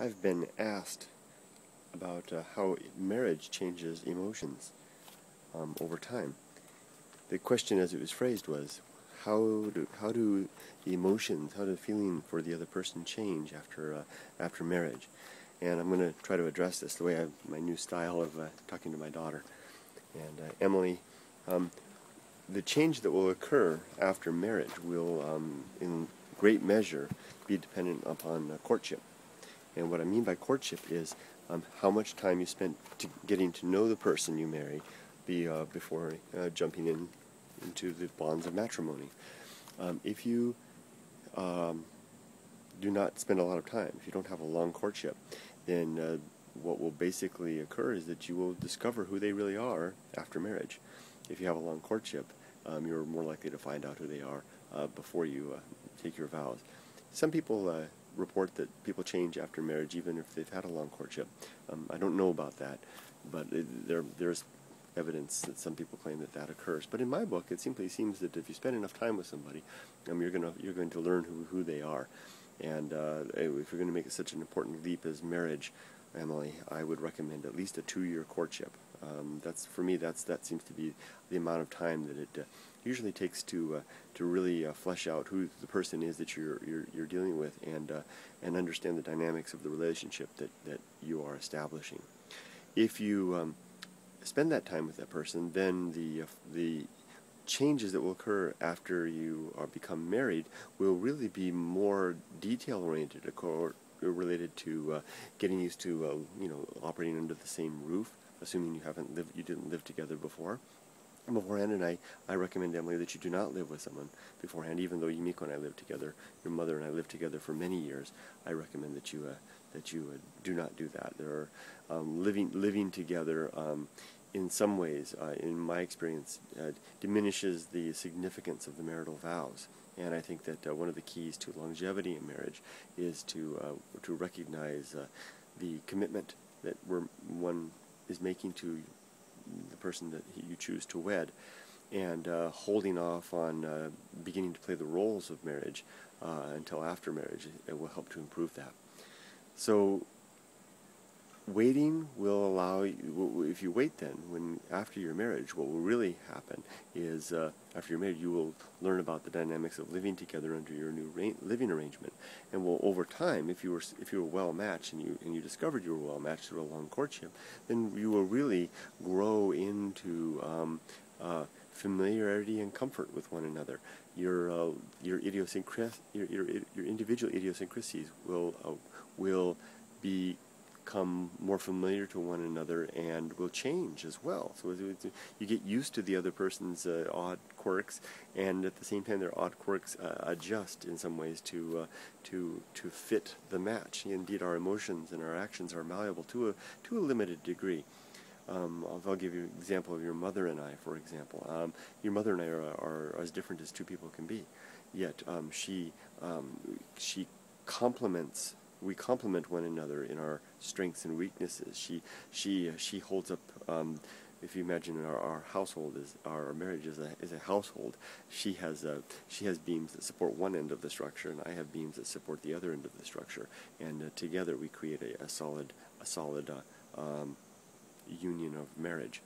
I've been asked about how marriage changes emotions over time. The question as it was phrased was, how do the emotions, how do the feeling for the other person change after marriage? And I'm going to try to address this the way my new style of talking to my daughter. And Emily, the change that will occur after marriage will, in great measure, be dependent upon courtship. And what I mean by courtship is how much time you spent getting to know the person you marry before jumping into the bonds of matrimony. If you do not spend a lot of time, if you don't have a long courtship, then what will basically occur is that you will discover who they really are after marriage. If you have a long courtship, you're more likely to find out who they are before you take your vows. Some people report that people change after marriage even if they've had a long courtship. I don't know about that, but there's evidence that some people claim that occurs. But in my book, it simply seems that if you spend enough time with somebody, you're going to learn who they are. And if you're going to make such an important leap as marriage, Emily, I would recommend at least a 2-year courtship. For me, that seems to be the amount of time that it usually takes to really flesh out who the person is that you're dealing with, and understand the dynamics of the relationship that you are establishing. If you spend that time with that person, then the changes that will occur after you become married will really be more detail-oriented, related to getting used to operating under the same roof, assuming you didn't live together beforehand. And I recommend, Emily, that you do not live with someone beforehand. Even though Yumiko and I lived together, your mother and I lived together for many years, I recommend that you do not do that. There are living together. In some ways, in my experience, diminishes the significance of the marital vows. And I think that one of the keys to longevity in marriage is to recognize the commitment that one is making to the person that you choose to wed, and holding off on beginning to play the roles of marriage until after marriage. It will help to improve that. So waiting will allow you, if you wait then, after your marriage, what will really happen is after you're married, you will learn about the dynamics of living together under your new living arrangement, and will, over time, if you were well matched and you discovered you were well matched through a long courtship, then you will really grow into familiarity and comfort with one another. Your individual idiosyncrasies will become more familiar to one another and will change as well. So you get used to the other person's odd quirks, and at the same time their odd quirks adjust in some ways to fit the match. Indeed, our emotions and our actions are malleable to a limited degree. I'll give you an example of your mother and I, for example. Your mother and I are as different as two people can be, yet we complement one another in our strengths and weaknesses. She holds up. If you imagine our household our marriage is a household, she has beams that support one end of the structure, and I have beams that support the other end of the structure, and together we create a solid union of marriage,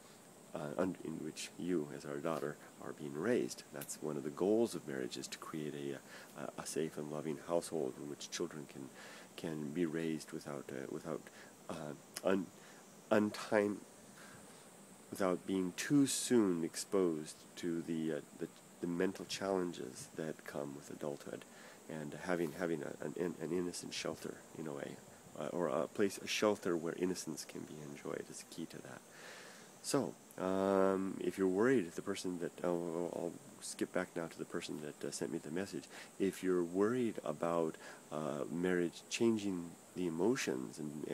in which you, as our daughter, are being raised. That's one of the goals of marriage, is to create a safe and loving household in which children can be raised without being too soon exposed to the mental challenges that come with adulthood, and having an innocent shelter, in a way, or a shelter where innocence can be enjoyed is key to that. So, if you're worried, the person that I'll skip back now to the person that sent me the message. If you're worried about marriage changing the emotions and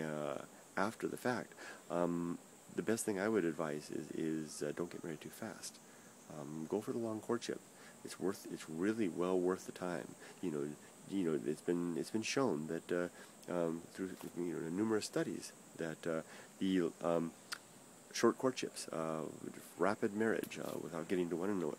after the fact, the best thing I would advise is don't get married too fast. Go for the long courtship. It's really well worth the time. It's been shown that through numerous studies that short courtships, rapid marriage without getting to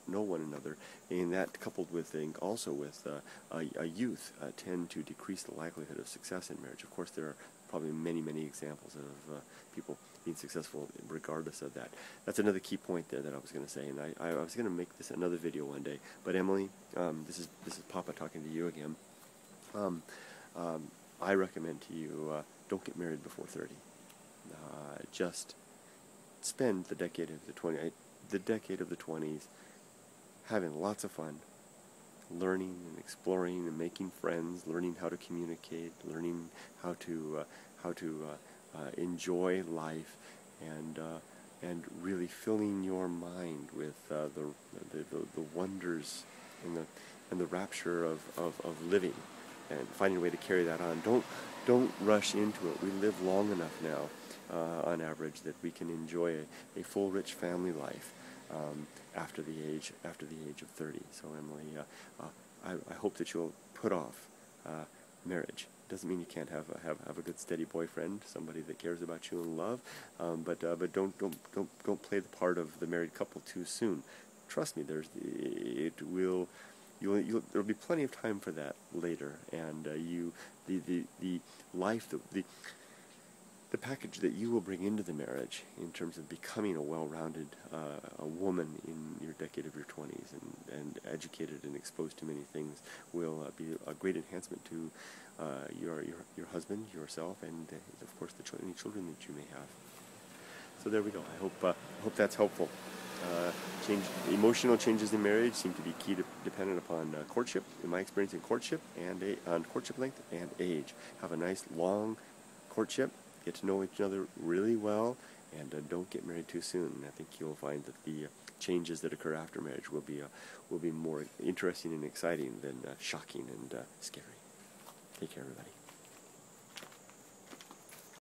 know one another, and that coupled with also with a youth tend to decrease the likelihood of success in marriage. Of course, there are probably many examples of people being successful regardless of that. That's another key point there that I was going to say, and I was going to make this another video one day. But Emily, this is Papa talking to you again. I recommend to you, don't get married before 30. Just spend the decade of the 20s having lots of fun, learning and exploring and making friends, learning how to communicate, learning how to enjoy life, and really filling your mind with the wonders and the rapture of living, and finding a way to carry that on. Don't rush into it. We live long enough now, on average, that we can enjoy a full, rich family life after the age of 30. So Emily, I hope that you'll put off marriage. Doesn't mean you can't have a good, steady boyfriend, somebody that cares about you and love, but don't play the part of the married couple too soon. Trust me, there'll be plenty of time for that later, and the package that you will bring into the marriage in terms of becoming a well-rounded a woman in your decade of your 20s and educated and exposed to many things will be a great enhancement to your husband, yourself, and of course any children that you may have. So there we go. I hope that's helpful. Emotional changes in marriage seem to be dependent upon courtship. In my experience, in courtship and on courtship length and age. Have a nice long courtship. Get to know each other really well, and don't get married too soon. I think you'll find that the changes that occur after marriage will be more interesting and exciting than shocking and scary. Take care, everybody.